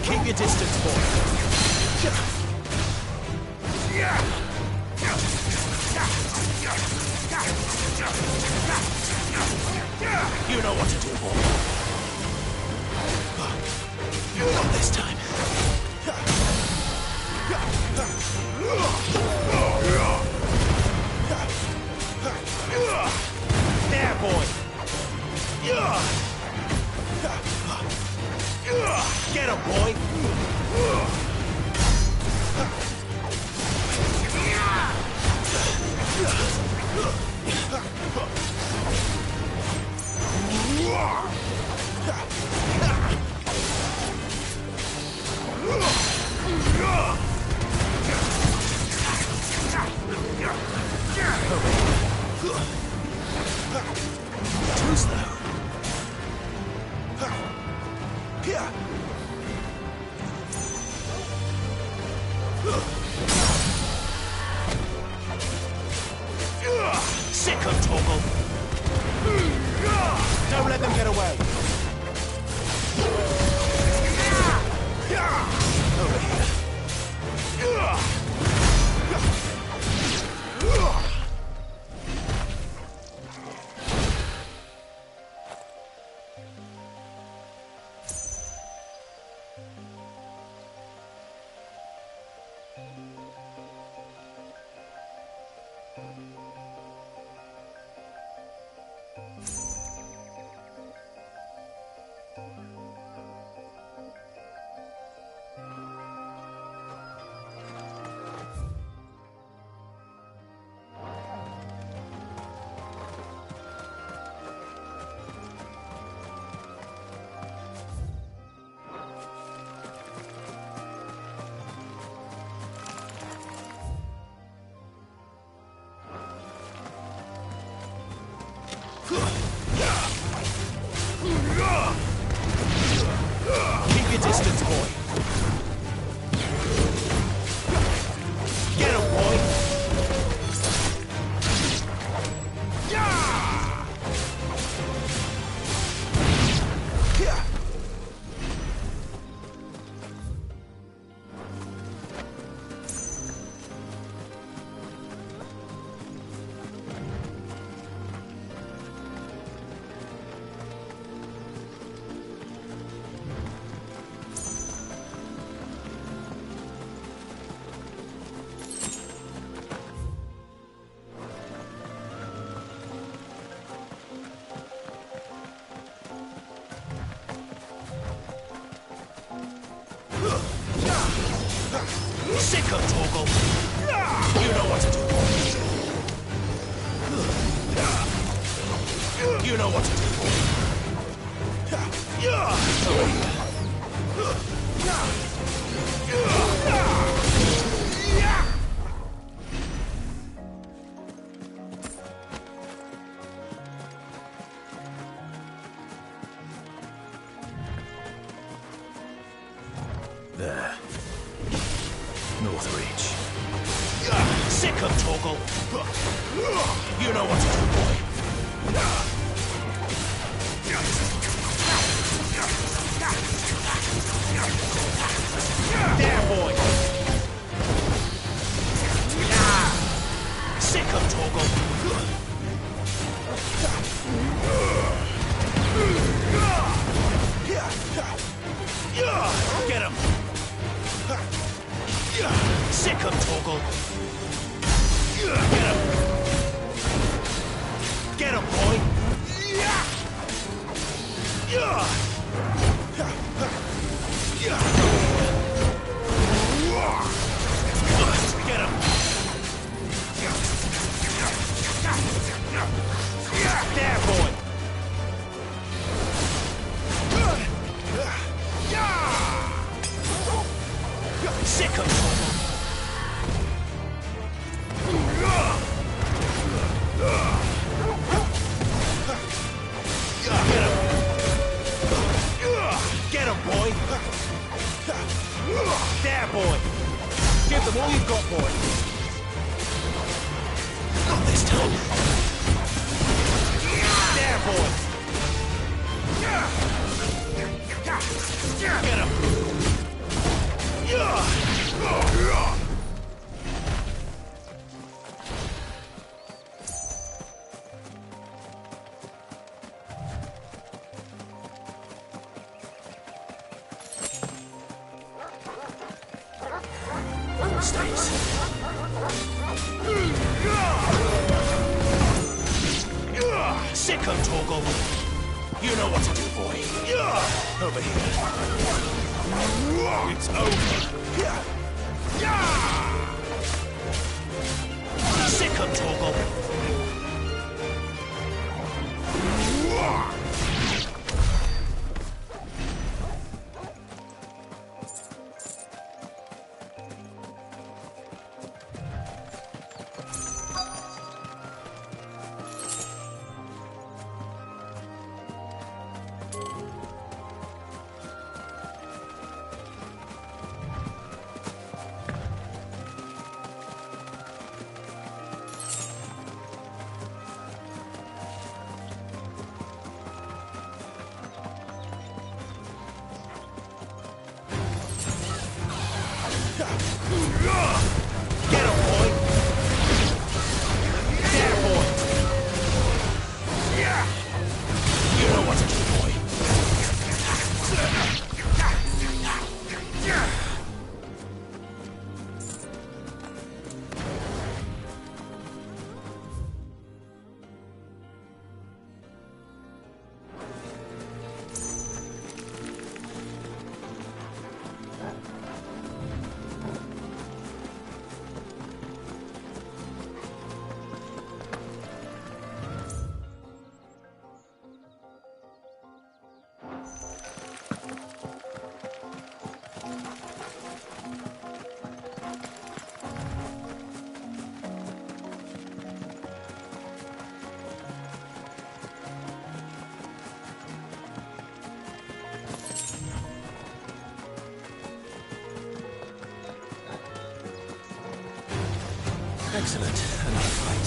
Keep your distance, boy. You know what to do, boy. Not this time. There, boy. Get him, boy. Too slow. Sick of Toggle. Don't let them get away. Over here. Keep your distance, boy. Get him, boy. Sick of Toggle. You know what to do. You know what to do. There. North Reach. Sick of Toggle. You know what to do, boy. There, boy. Sick of Toggle. Get him. Sick of Toggle. Get him. Get him, boy. Get him. There, boy. Sick of Toggle. Get him, boy. There, boy. Give them all you've got, boy. Not this time. stays. Sick of Torgal. You know what to do, boy. Over here. It's over. Sick of Torgal. Get him, boy! There, boy! You know what to do, boy. Excellent. Another fight.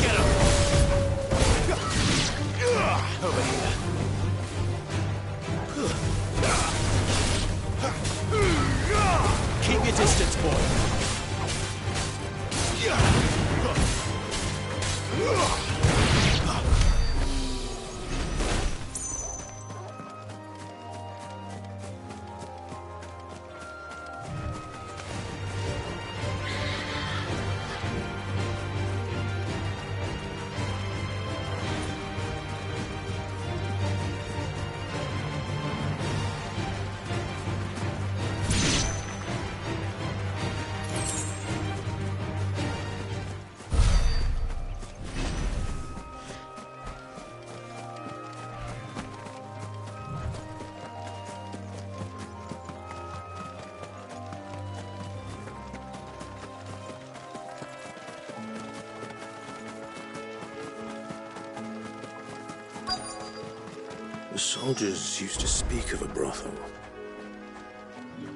Get him! Over here. Keep your distance, boy. The soldiers used to speak of a brothel,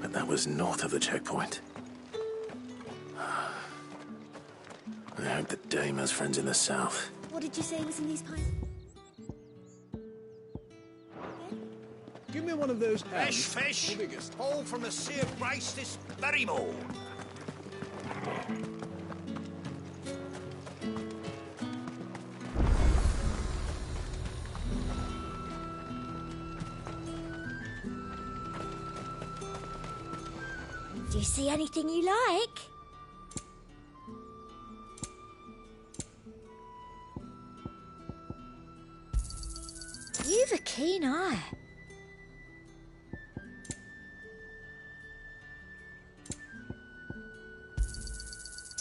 but that was north of the checkpoint. I hope that Dame has friends in the south. What did you say was in these pies? Give me one of those hands. Fish! The biggest. All from the Sea of Grace this very morn. Do you see anything you like? You've a keen eye.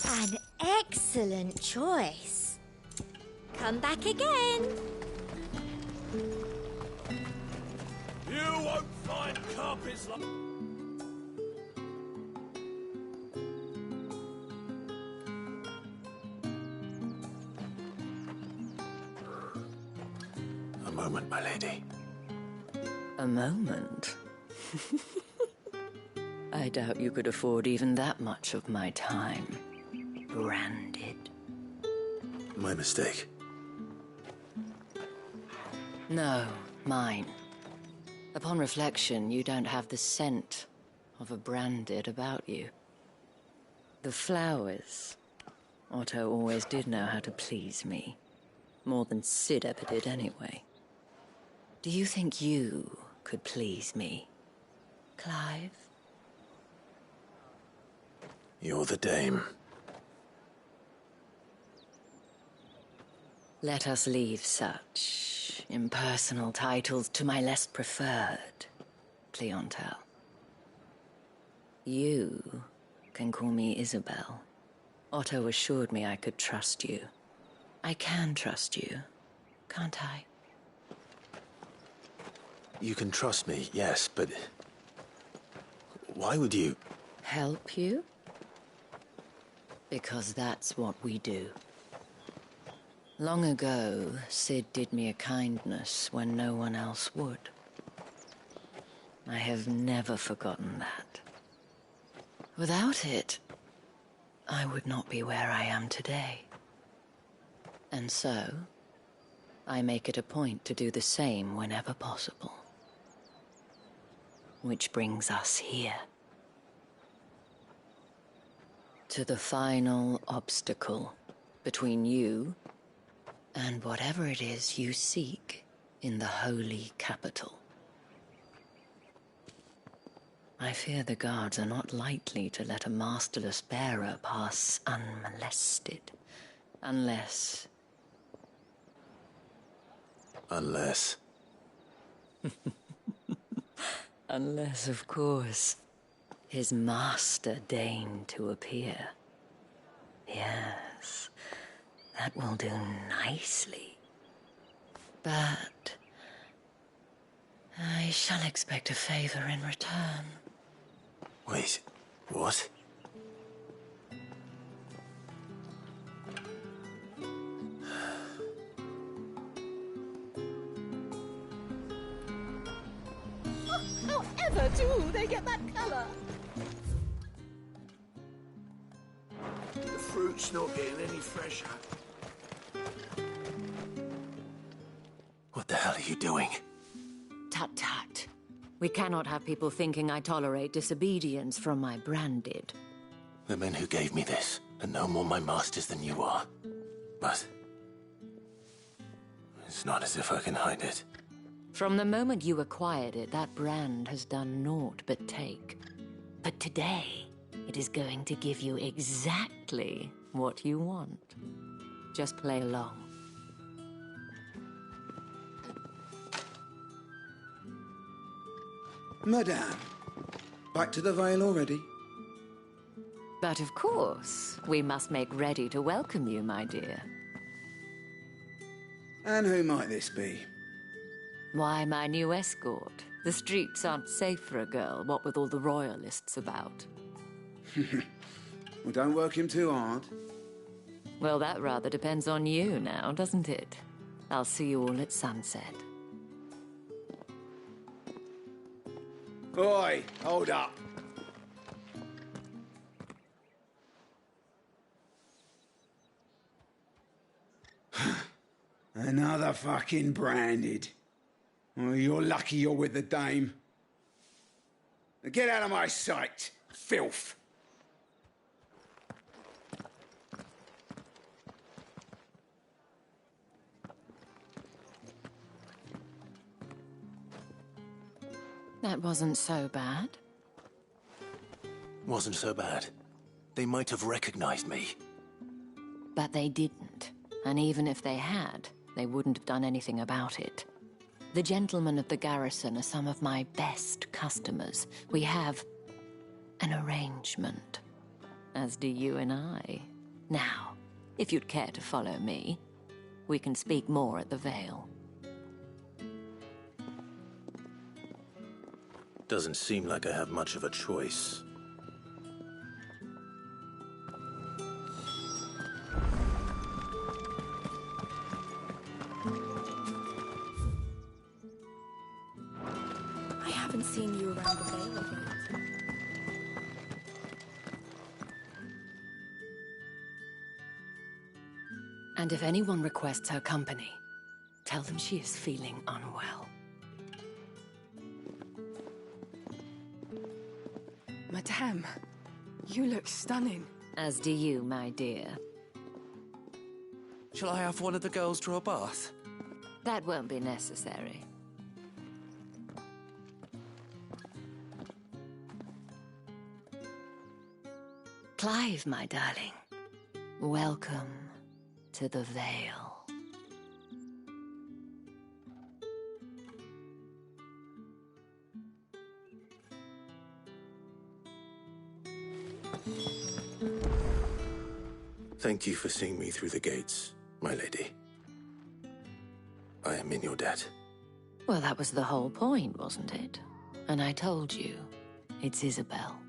An excellent choice. Come back again. You won't find carpets like... A moment, my lady. A moment? I doubt you could afford even that much of my time. Branded. My mistake. No, mine. Upon reflection, you don't have the scent of a branded about you. The flowers. Otto always did know how to please me. More than Sid ever did anyway. Do you think you could please me, Clive? You're the dame. Let us leave such impersonal titles to my less preferred clientele. You can call me Isabel. Otto assured me I could trust you. I can trust you, can't I? You can trust me, yes, but... why would you... Help you? Because that's what we do. Long ago, Sid did me a kindness when no one else would. I have never forgotten that. Without it, I would not be where I am today. And so, I make it a point to do the same whenever possible. Which brings us here. To the final obstacle between you and whatever it is you seek in the holy capital. I fear the guards are not likely to let a masterless bearer pass unmolested. Unless... Unless... Unless, of course, his master deigned to appear. Yes, that will do nicely. But... I shall expect a favor in return. Wait, what? However do they get that colour? The fruit's not getting any fresher. What the hell are you doing? Tut-tut. We cannot have people thinking I tolerate disobedience from my branded. The men who gave me this are no more my masters than you are. But... it's not as if I can hide it. From the moment you acquired it, that brand has done naught but take. But today, it is going to give you exactly what you want. Just play along. Madame, back to the Vale already? But of course, we must make ready to welcome you, my dear. And who might this be? Why, my new escort. The streets aren't safe for a girl, what with all the royalists about. Well, don't work him too hard. Well, that rather depends on you now, doesn't it? I'll see you all at sunset. Oi, hold up. Another fucking branded. Well, you're lucky you're with the dame. Now get out of my sight, filth. That wasn't so bad. Wasn't so bad. They might have recognized me. But they didn't. And even if they had, they wouldn't have done anything about it. The gentlemen of the garrison are some of my best customers. We have an arrangement, as do you and I. Now, if you'd care to follow me, we can speak more at the Vale. Doesn't seem like I have much of a choice. I haven't seen you around the Vale of late. And if anyone requests her company, tell them she is feeling unwell. Madame, you look stunning. As do you, my dear. Shall I have one of the girls draw a bath? That won't be necessary. Clive, my darling. Welcome to the Vale. Thank you for seeing me through the gates, my lady. I am in your debt. Well, that was the whole point, wasn't it? And I told you, it's Isabel.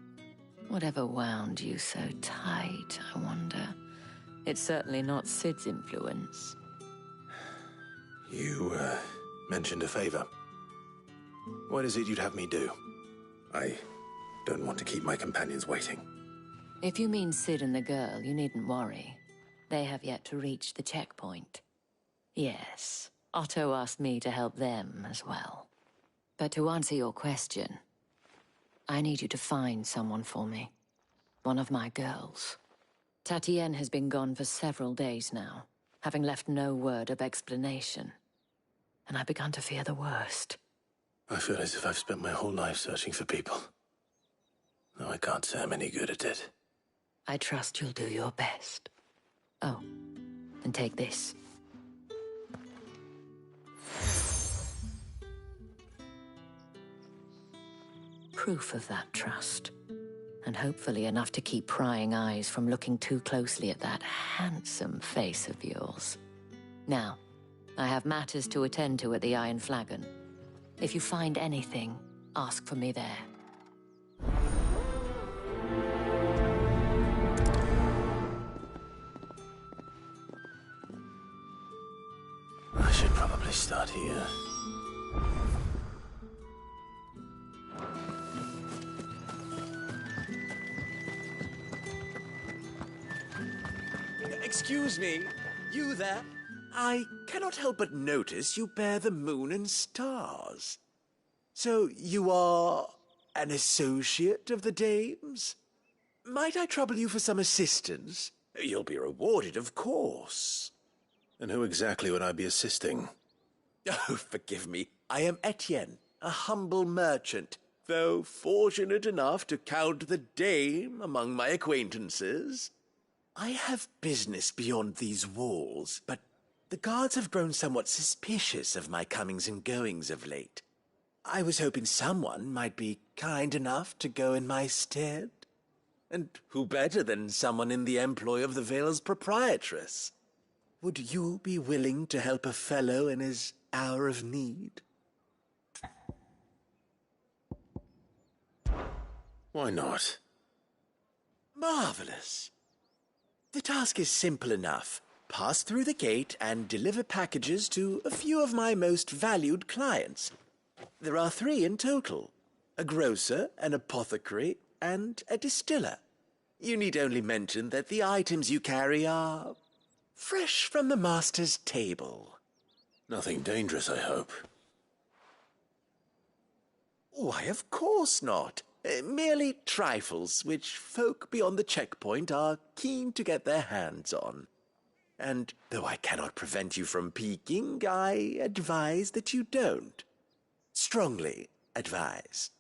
Whatever wound you so tight, I wonder. It's certainly not Sid's influence. You, mentioned a favor. What is it you'd have me do? I don't want to keep my companions waiting. If you mean Sid and the girl, you needn't worry. They have yet to reach the checkpoint. Yes, Otto asked me to help them as well. But to answer your question, I need you to find someone for me. One of my girls. Tatienne has been gone for several days now, having left no word of explanation. And I've begun to fear the worst. I feel as if I've spent my whole life searching for people. Though I can't say I'm any good at it. I trust you'll do your best. Oh, and take this. Proof of that trust. And hopefully enough to keep prying eyes from looking too closely at that handsome face of yours. Now, I have matters to attend to at the Iron Flagon. If you find anything, ask for me there. I should probably start here. Excuse me, you there? I cannot help but notice you bear the moon and stars. So you are an associate of the dames? Might I trouble you for some assistance? You'll be rewarded, of course. And who exactly would I be assisting? Oh, forgive me. I am Etienne, a humble merchant, though fortunate enough to count the dame among my acquaintances. I have business beyond these walls, but the guards have grown somewhat suspicious of my comings and goings of late. I was hoping someone might be kind enough to go in my stead. And who better than someone in the employ of the Vale's proprietress? Would you be willing to help a fellow in his hour of need? Why not? Marvelous. The task is simple enough. Pass through the gate and deliver packages to a few of my most valued clients. There are 3 in total. A grocer, an apothecary, and a distiller. You need only mention that the items you carry are fresh from the master's table. Nothing dangerous, I hope. Why, of course not. Merely trifles which folk beyond the checkpoint are keen to get their hands on. And though I cannot prevent you from peeking, I advise that you don't. Strongly advise.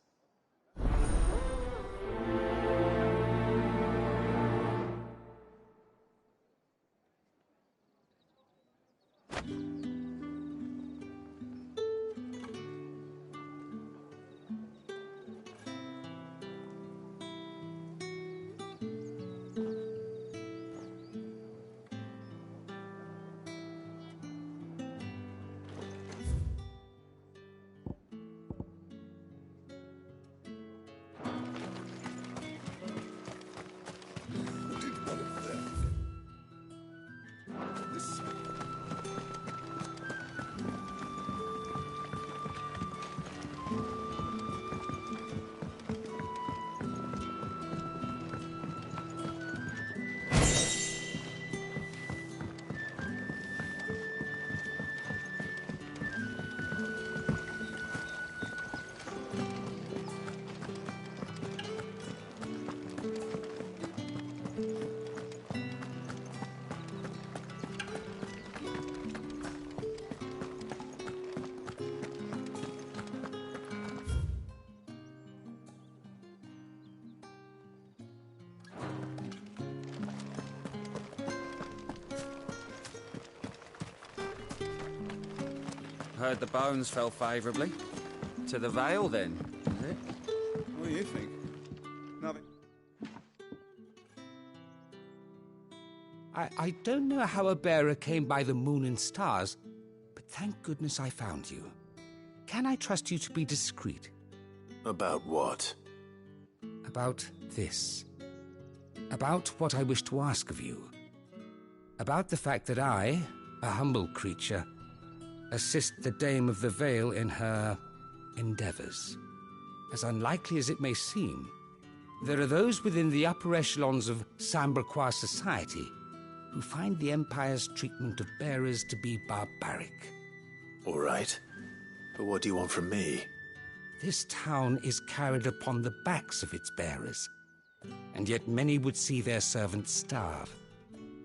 Heard the bones fell favourably. To the Vale, then, is it? What do you think? Nothing. I don't know how a bearer came by the moon and stars, but thank goodness I found you. Can I trust you to be discreet? About what? About this. About what I wish to ask of you. About the fact that I, a humble creature, assist the Dame of the Vale in her endeavours. As unlikely as it may seem, there are those within the upper echelons of Samberquois society who find the Empire's treatment of bearers to be barbaric. All right. But what do you want from me? This town is carried upon the backs of its bearers, and yet many would see their servants starve.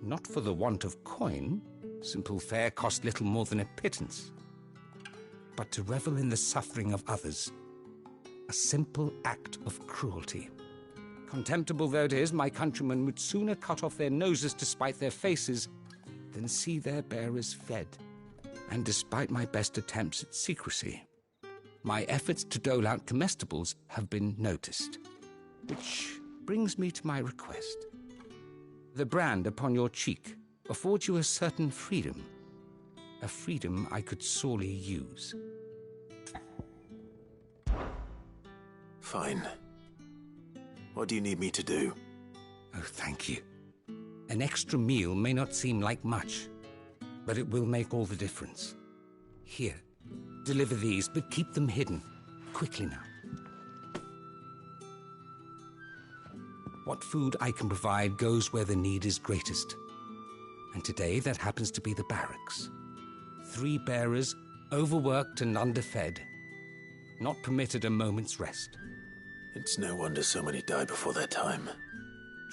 Not for the want of coin, simple fare cost little more than a pittance, but to revel in the suffering of others, a simple act of cruelty. Contemptible though it is, my countrymen would sooner cut off their noses to spite their faces than see their bearers fed. And despite my best attempts at secrecy, my efforts to dole out comestibles have been noticed. Which brings me to my request. The brand upon your cheek affords you a certain freedom. A freedom I could sorely use. Fine. What do you need me to do? Oh, thank you. An extra meal may not seem like much, but it will make all the difference. Here, deliver these, but keep them hidden. Quickly now. What food I can provide goes where the need is greatest. And today that happens to be the barracks. 3 bearers, overworked and underfed, not permitted a moment's rest. It's no wonder so many die before their time.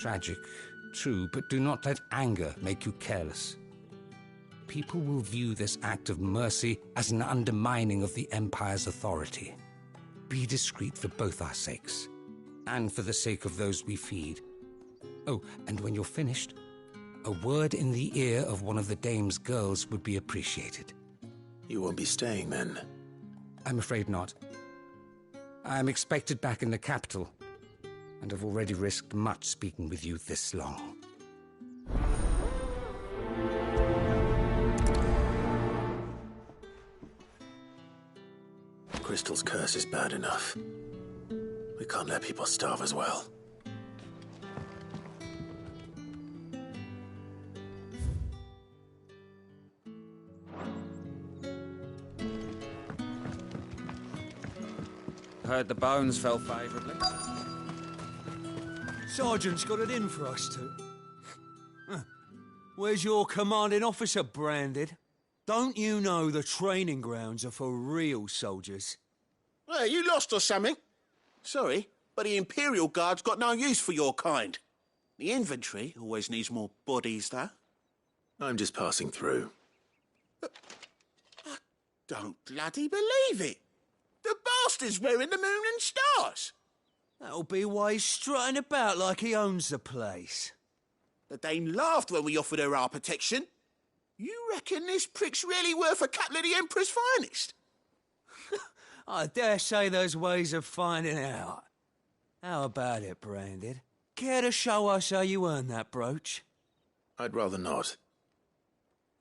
Tragic, true, but do not let anger make you careless. People will view this act of mercy as an undermining of the Empire's authority. Be discreet for both our sakes, and for the sake of those we feed. Oh, and when you're finished, a word in the ear of one of the Dame's girls would be appreciated. You won't be staying then? I'm afraid not. I'm expected back in the capital, and have already risked much speaking with you this long. Crystal's curse is bad enough. We can't let people starve as well. Heard the bones fell favourably. Sergeant's got it in for us two. Where's your commanding officer, Branded? Don't you know the training grounds are for real soldiers? Hey, you lost or something? Sorry, but the Imperial Guard's got no use for your kind. The infantry always needs more bodies, though. I'm just passing through. I don't bloody believe it. The bastard's wearing the moon and stars. That'll be why he's strutting about like he owns the place. The Dame laughed when we offered her our protection. You reckon this prick's really worth a couple of the Emperor's finest? I dare say there's ways of finding out. How about it, Branded? Care to show us how you earned that brooch? I'd rather not.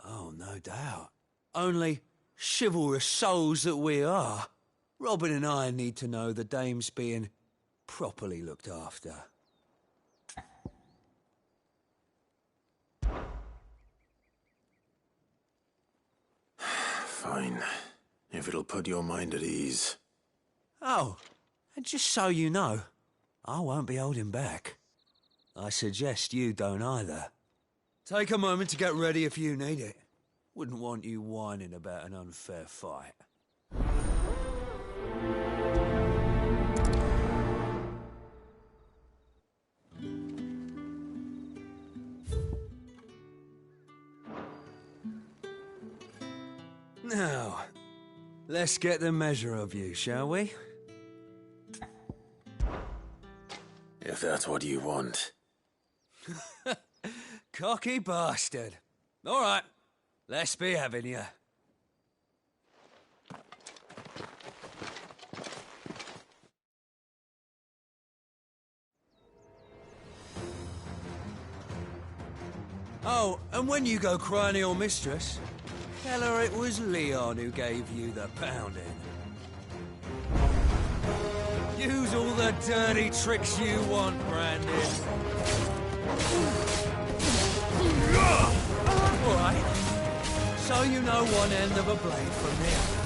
Oh, no doubt. Only, chivalrous souls that we are, Robin and I need to know the Dame's being properly looked after. Fine. If it'll put your mind at ease. Oh, and just so you know, I won't be holding back. I suggest you don't either. Take a moment to get ready if you need it. Wouldn't want you whining about an unfair fight. Now, let's get the measure of you, shall we? If that's what you want. Cocky bastard. All right, let's be having you. Oh, and when you go crying to your mistress, tell her it was Leon who gave you the pounding. Use all the dirty tricks you want, Brandon. All right. So you know one end of a blade from the other.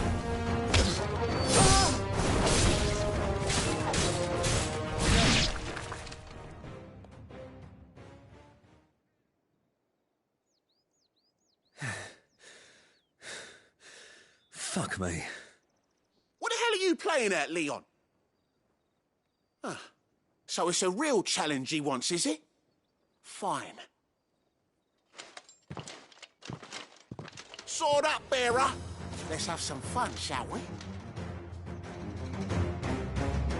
Fuck me. What the hell are you playing at, Leon? So it's a real challenge he wants, is it? Fine. Sword up, bearer. Let's have some fun, shall we?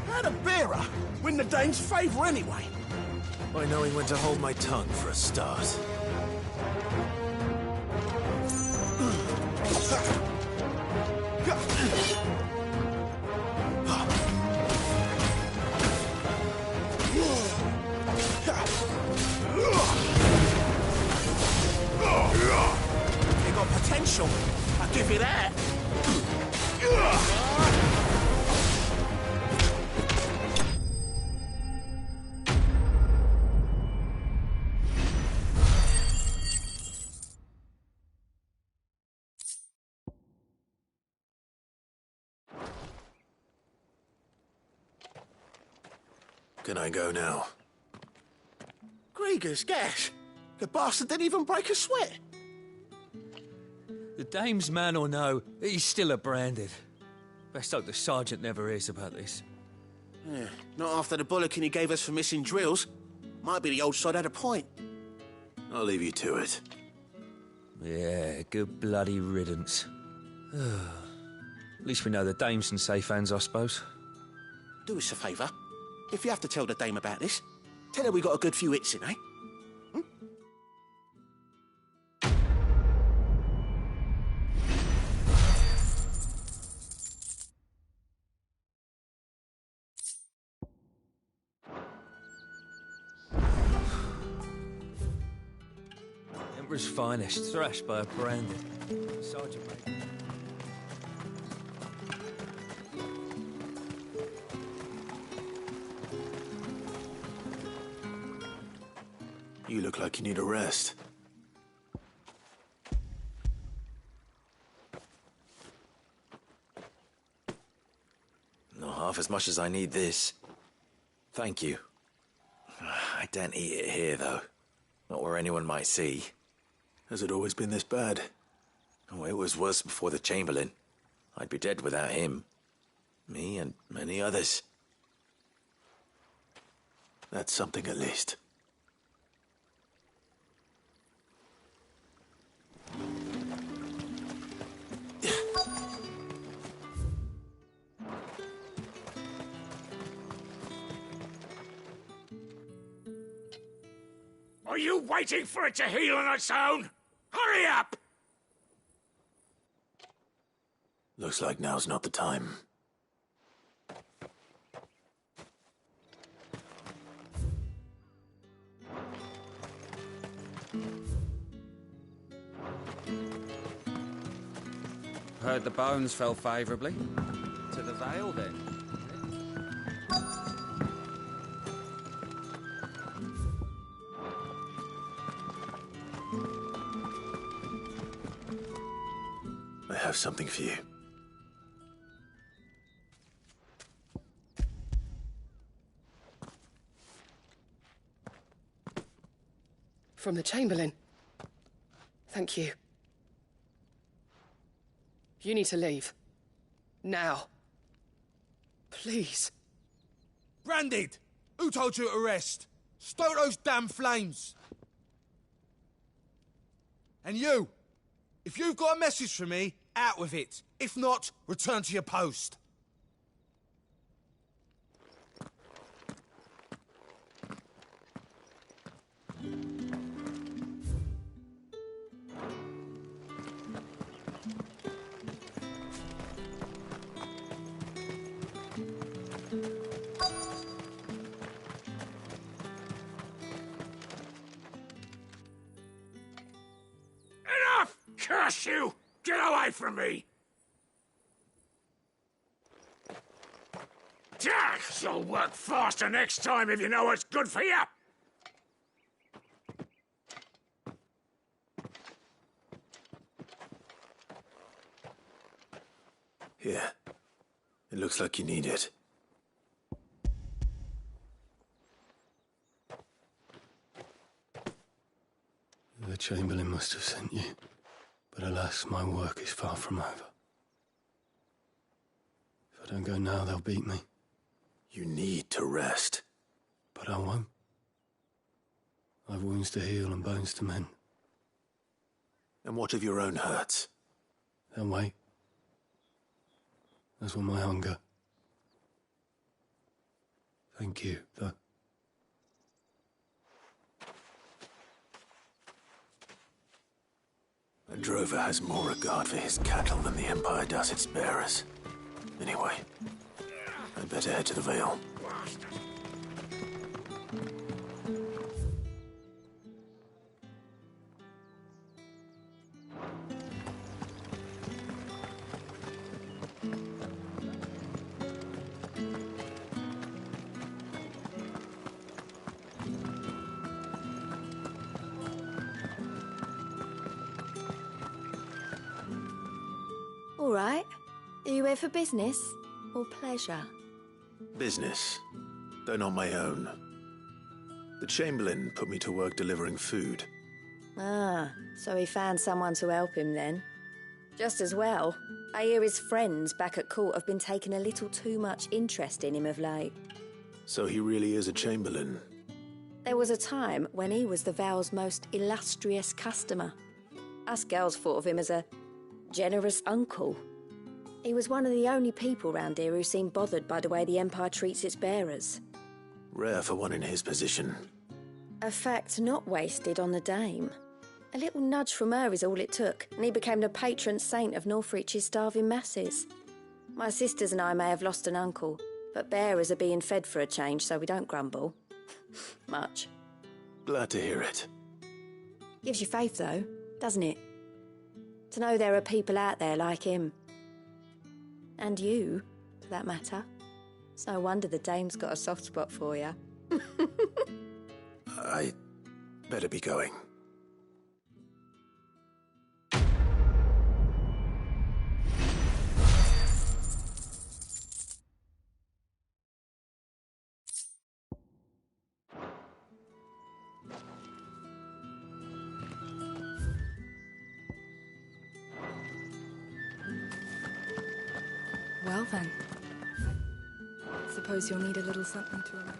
How'd a bearer win the Dane's favour anyway? By knowing when to hold my tongue for a start. You got potential, I'll give you that. Can I go now? Grieger's gas. The bastard didn't even break a sweat. The dame's man or no, he's still a branded. Best hope the sergeant never hears about this. Yeah, not after the bullocking he gave us for missing drills. Might be the old sod had a point. I'll leave you to it. Yeah, good bloody riddance. At least we know the dame's in safe hands, I suppose. Do us a favour. If you have to tell the dame about this, tell her we got a good few hits in, eh? Emperor's finest, thrashed by a branded. Sergeant mate. You look like you need a rest. Not half as much as I need this. Thank you. I daren't eat it here, though. Not where anyone might see. Has it always been this bad? Oh, it was worse before the Chamberlain. I'd be dead without him. Me and many others. That's something at least. Are you waiting for it to heal on its own? Hurry up! Looks like now's not the time. Heard the bones fell favourably. To the Vale, then. I have something for you. From the Chamberlain. Thank you. You need to leave. Now. Please. Branded! Who told you to rest? Stoke those damn flames! And you! If you've got a message for me, out with it. If not, return to your post. Curse you! Get away from me! You'll work faster next time if you know what's good for you! Here. It looks like you need it. The Chamberlain must have sent you, but alas, my work is far from over. If I don't go now, they'll beat me. You need to rest. But I won't. I've wounds to heal and bones to mend. And what of your own hurts? They'll wait. As will my hunger. Thank you, though. A drover has more regard for his cattle than the Empire does its bearers. Anyway, I'd better head to the Vale. All right. Are you here for business or pleasure? Business, though not my own. The Chamberlain put me to work delivering food. Ah, so he found someone to help him then. Just as well. I hear his friends back at court have been taking a little too much interest in him of late. So he really is a Chamberlain. There was a time when he was the Vale's most illustrious customer. Us girls thought of him as a generous uncle. He was one of the only people round here who seemed bothered by the way the Empire treats its bearers. Rare for one in his position. A fact not wasted on the dame. A little nudge from her is all it took, and he became the patron saint of Northreach's starving masses. My sisters and I may have lost an uncle, but bearers are being fed for a change, so we don't grumble. Much. Glad to hear it. Gives you faith, though, doesn't it? To know there are people out there like him. And you, for that matter. It's no wonder the dame's got a soft spot for you. I better be going. Well then, suppose you'll need a little something to remember.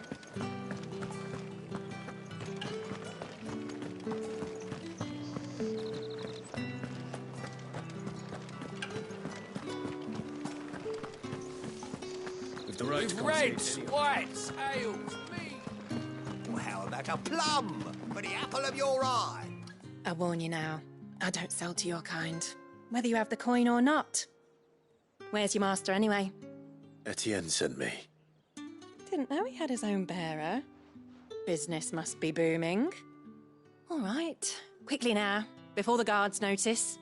With the right Reds, whites, ales, mead. Well, how about a plum for the apple of your eye? I warn you now, I don't sell to your kind, whether you have the coin or not. Where's your master, anyway? Etienne sent me. Didn't know he had his own bearer. Business must be booming. All right, quickly now, before the guards notice.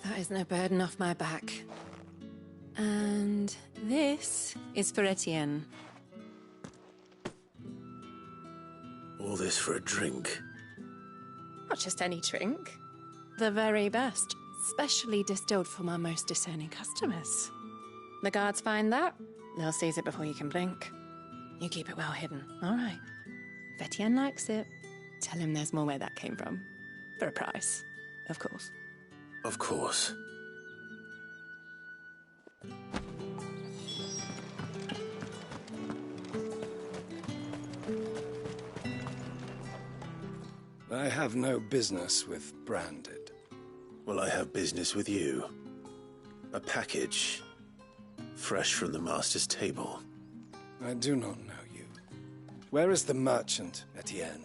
That is no burden off my back. And this is for Etienne. All this for a drink. Not just any drink. The very best, specially distilled for my most discerning customers. The guards find that, they'll seize it before you can blink. You keep it well hidden, all right? If Etienne likes it, tell him there's more where that came from. For a price, of course. Of course. I have no business with Branded. Well, I have business with you. A package. Fresh from the master's table. I do not know you. Where is the merchant, Etienne?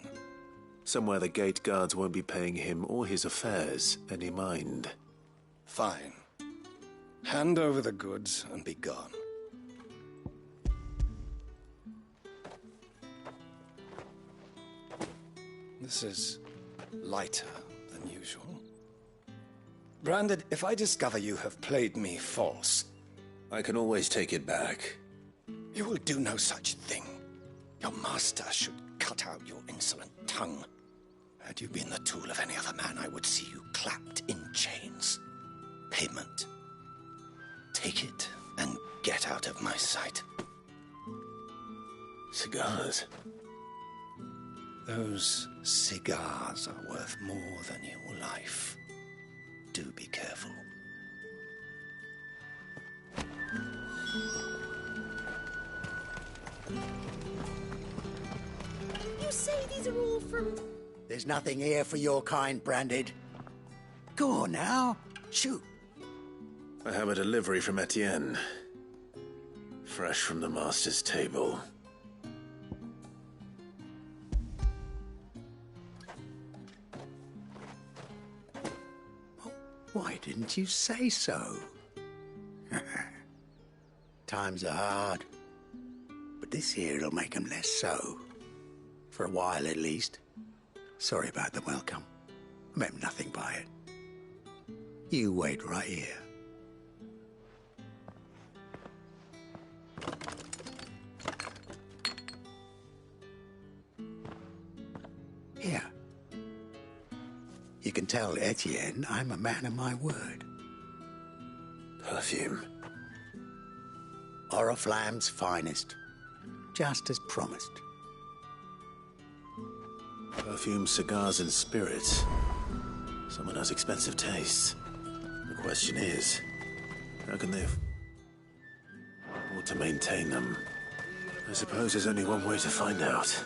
Somewhere the gate guards won't be paying him or his affairs any mind. Fine. Hand over the goods and be gone. This is lighter than usual. Branded, if I discover you have played me false... I can always take it back. You will do no such thing. Your master should cut out your insolent tongue. Had you been the tool of any other man, I would see you clapped in chains. Payment. Take it and get out of my sight. Cigars? Those cigars are worth more than your life. Do be careful. You say these are all from... There's nothing here for your kind, Branded. Go on now. Shoot. I have a delivery from Etienne. Fresh from the master's table. Why didn't you say so? Times are hard. But this here'll make 'em less so. For a while, at least. Sorry about the welcome. I meant nothing by it. You wait right here. Here. You can tell Etienne I'm a man of my word. Perfume. Oriflamme's finest. Just as promised. Perfume, cigars, and spirits. Someone has expensive tastes. The question is, how can they afford to maintain them? I suppose there's only one way to find out.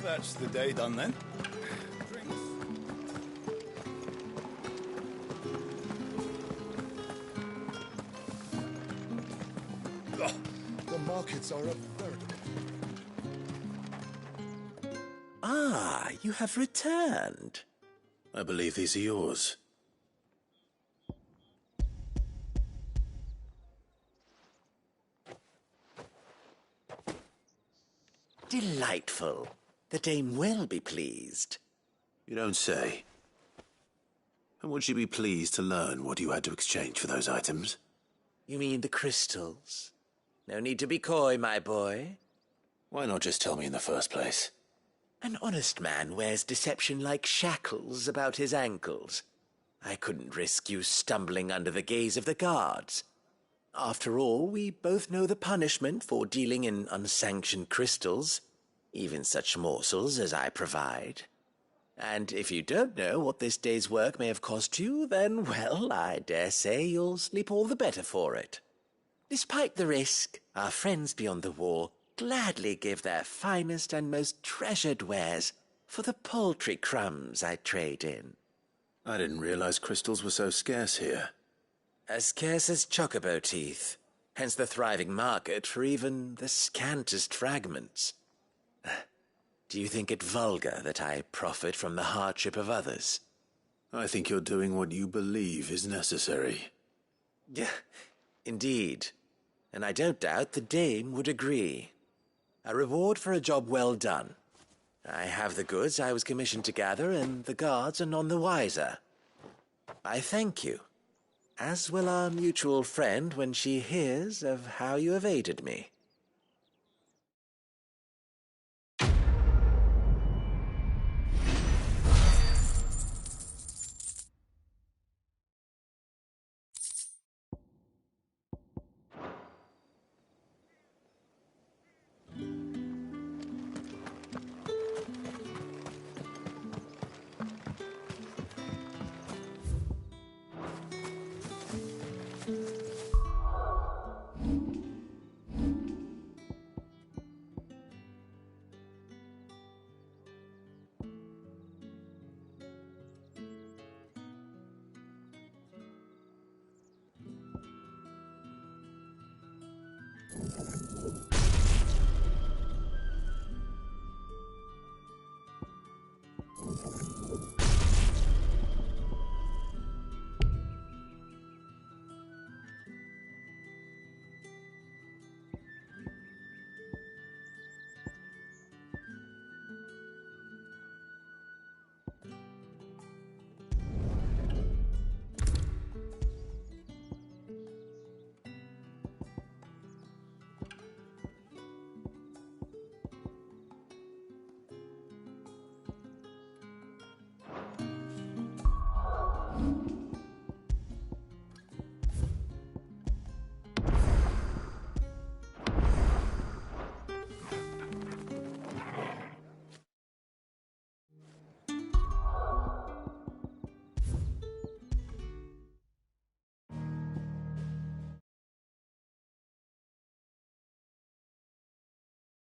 That's the day done then. The markets are a veritable... Ah, you have returned. I believe these are yours. Delightful. The dame will be pleased. You don't say. And would she be pleased to learn what you had to exchange for those items? You mean the crystals? No need to be coy, my boy. Why not just tell me in the first place? An honest man wears deception like shackles about his ankles. I couldn't risk you stumbling under the gaze of the guards. After all, we both know the punishment for dealing in unsanctioned crystals, even such morsels as I provide. And if you don't know what this day's work may have cost you, then, well, I dare say you'll sleep all the better for it. Despite the risk, our friends beyond the wall gladly give their finest and most treasured wares for the paltry crumbs I trade in. I didn't realize crystals were so scarce here. As scarce as chocobo teeth, hence the thriving market for even the scantest fragments. Do you think it vulgar that I profit from the hardship of others? I think you're doing what you believe is necessary. Yeah, indeed. And I don't doubt the dame would agree. A reward for a job well done. I have the goods I was commissioned to gather, and the guards are none the wiser. I thank you, as will our mutual friend when she hears of how you have aided me.